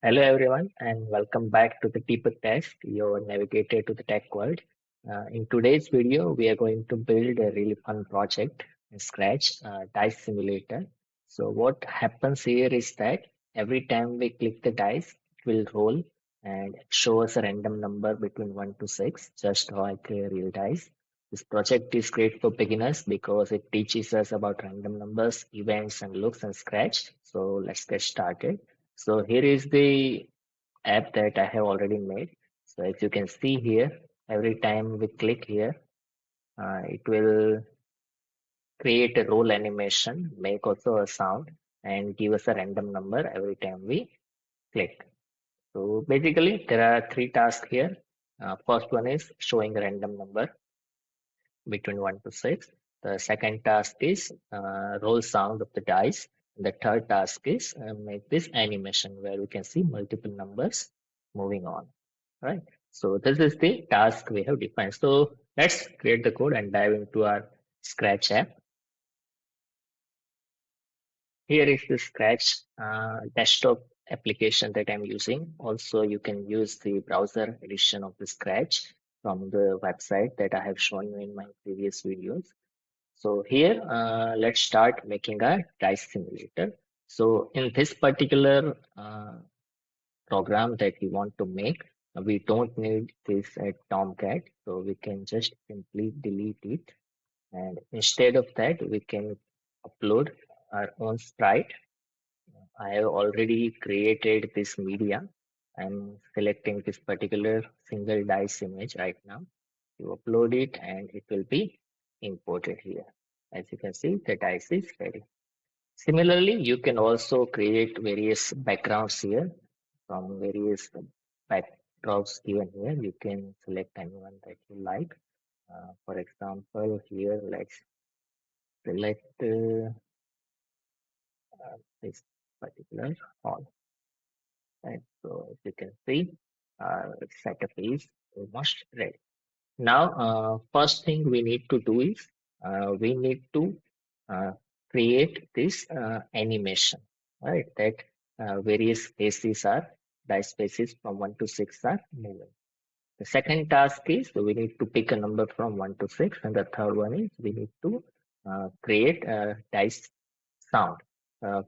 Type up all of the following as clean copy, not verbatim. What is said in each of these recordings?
Hello everyone and welcome back to the Deeper Test, your navigator to the tech world. In today's video, we are going to build a really fun project in Scratch, dice simulator. So what happens here is that every time we click the dice, it will roll and show us a random number between 1 to 6, just like a real dice. This project is great for beginners because it teaches us about random numbers, events, and looks in Scratch. So let's get started. So here is the app that I have already made. So as you can see here, every time we click here, it will create a roll animation, make also a sound, and give us a random number every time we click. So basically, there are three tasks here. First one is showing a random number between 1 to 6. The second task is roll sound of the dice. The third task is make this animation where we can see multiple numbers moving on. Right. So this is the task we have defined. So let's create the code and dive into our Scratch app. Here is the Scratch desktop application that I'm using. Also, you can use the browser edition of the Scratch from the website that I have shown you in my previous videos. So here, let's start making a dice simulator. So in this particular program that we want to make, we don't need this Tomcat, so we can just simply delete it. And instead of that, we can upload our own sprite. I have already created this media. I'm selecting this particular single dice image right now. You upload it and it will be imported here. As you can see, the dice is ready. Similarly, you can also create various backgrounds here from various backdrops given here. You can select anyone that you like. For example, here let's select this particular hall. Right. So as you can see, our setup is almost ready. Now, first thing we need to do is we need to uh, create this animation, right? That various spaces are dice spaces from 1 to 6 are moving. The second task is we need to pick a number from 1 to 6, and the third one is we need to create a dice sound.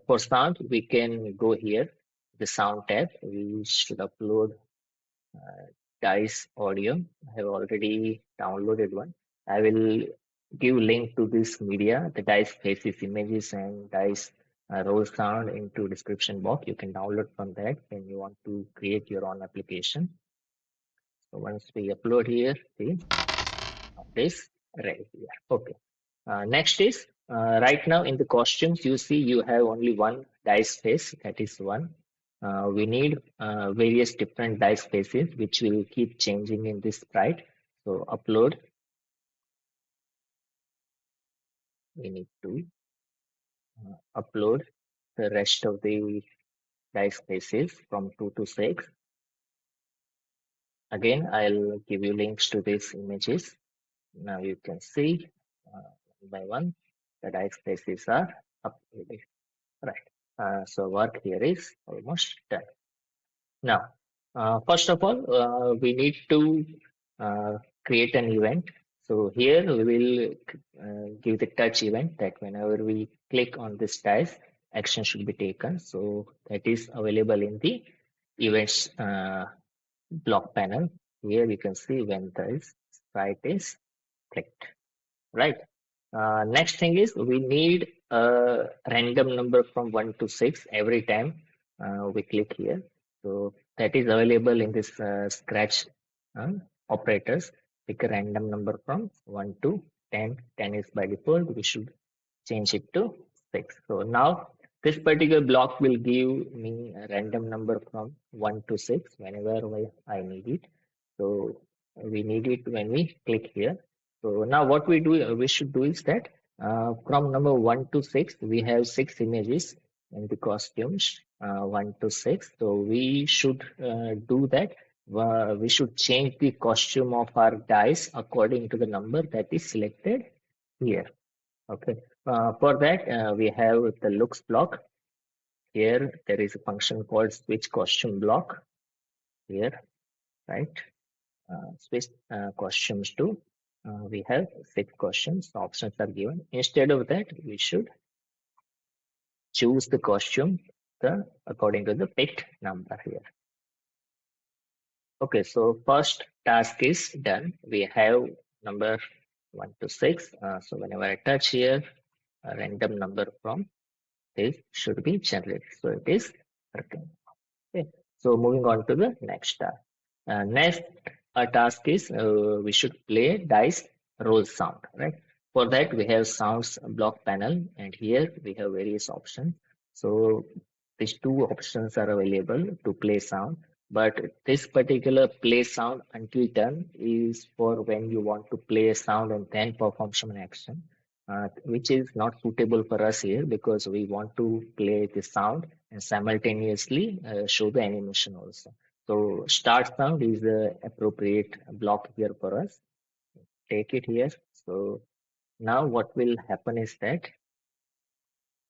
For sound, we can go here, the sound tab. We should upload Dice audio. I have already downloaded one. I will give link to this media, the Dice faces images and Dice roll sound into description box. You can download from that when you want to create your own application. So once we upload here, see this right here. Okay. Next is right now in the costumes, you see you have only one dice face, that is one. We need various different dice faces, which will keep changing in this sprite. So upload, we need to upload the rest of the dice faces from 2 to 6. Again, I'll give you links to these images. Now you can see one by one, the dice faces are uploaded. Right. So work here is almost done. Now, first of all, we need to create an event. So here we will give the touch event that whenever we click on this dice, action should be taken. So that is available in the events block panel. Here we can see when the sprite is clicked. Right. Next thing is we need a random number from 1 to 6 every time we click here. So that is available in this Scratch uh, operators. Pick a random number from 1 to 10. 10 is by default. We should change it to 6. So now this particular block will give me a random number from 1 to 6 whenever I need it. So we need it when we click here. So now what we should do is that from number 1 to 6, we have 6 images in the costumes, 1 to 6. So we should do that. We should change the costume of our dice according to the number that is selected here. Okay. For that, we have the looks block. here there is a function called switch costume block here, right? Switch costumes to we have 6 costumes. The options are given. Instead of that, we should choose the costume according to the picked number here. Okay, so first task is done. We have number 1 to 6. So whenever I touch here, a random number from this should be generated. So it is working. Okay. So moving on to the next task. Next task is we should play dice roll sound, right? For that we have sounds block panel, and here we have various options. So these two options are available to play sound, but this particular play sound until done is for when you want to play a sound and then perform some action, which is not suitable for us here because we want to play the sound and simultaneously show the animation also. So start sound is the appropriate block here for us. Take it here. So now what will happen is that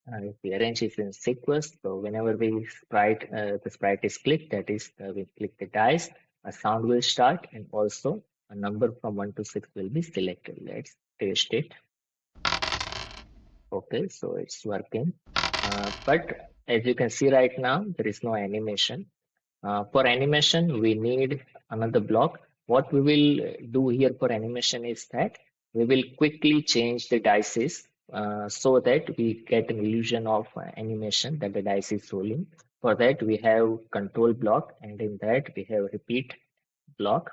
if we arrange it in sequence, so whenever the sprite is clicked, that is we click the dice, a sound will start and also a number from 1 to 6 will be selected. Let's test it. Okay, so it's working. But as you can see right now, there is no animation. For animation, we need another block. What we will do here for animation is that we will quickly change the dices so that we get an illusion of animation that the dice is rolling. For that, we have control block, and in that we have repeat block,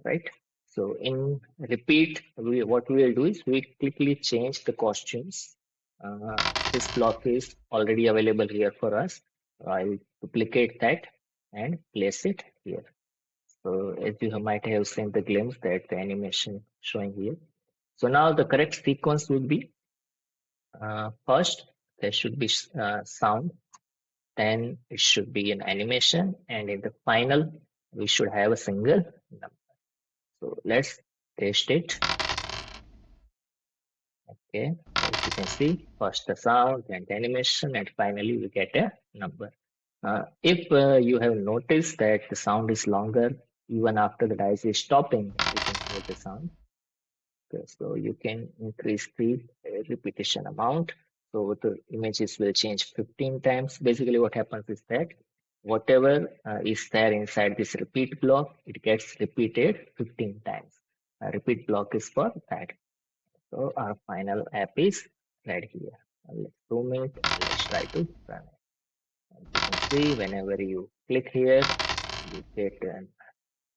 right? So in repeat, what we will do is we quickly change the costumes. This block is already available here for us. I'll duplicate that and place it here. So as you might have seen the glimpse that the animation showing here. So now the correct sequence would be first there should be sound, then it should be an animation, and in the final we should have a single number. So let's test it. Okay, as you can see, first the sound, then the animation, and finally we get a number. If you have noticed that the sound is longer even after the dice is stopping, you can hear the sound. Okay, so you can increase the repetition amount. So the images will change 15 times. Basically, what happens is that whatever is there inside this repeat block, it gets repeated 15 times. A repeat block is for that. So our final app is right here. Let's zoom it and let's try to run it. As you can see, whenever you click here, you get an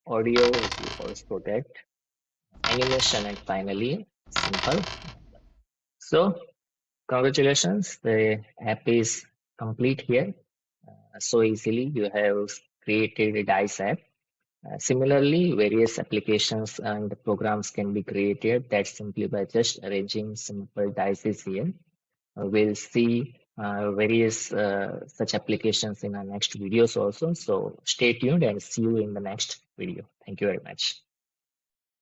audio, you also get animation, and finally simple. So congratulations, the app is complete here. So easily you have created a dice app. Similarly, various applications and programs can be created that simply by just arranging simple dices here. We'll see various such applications in our next videos also. So stay tuned and see you in the next video. Thank you very much.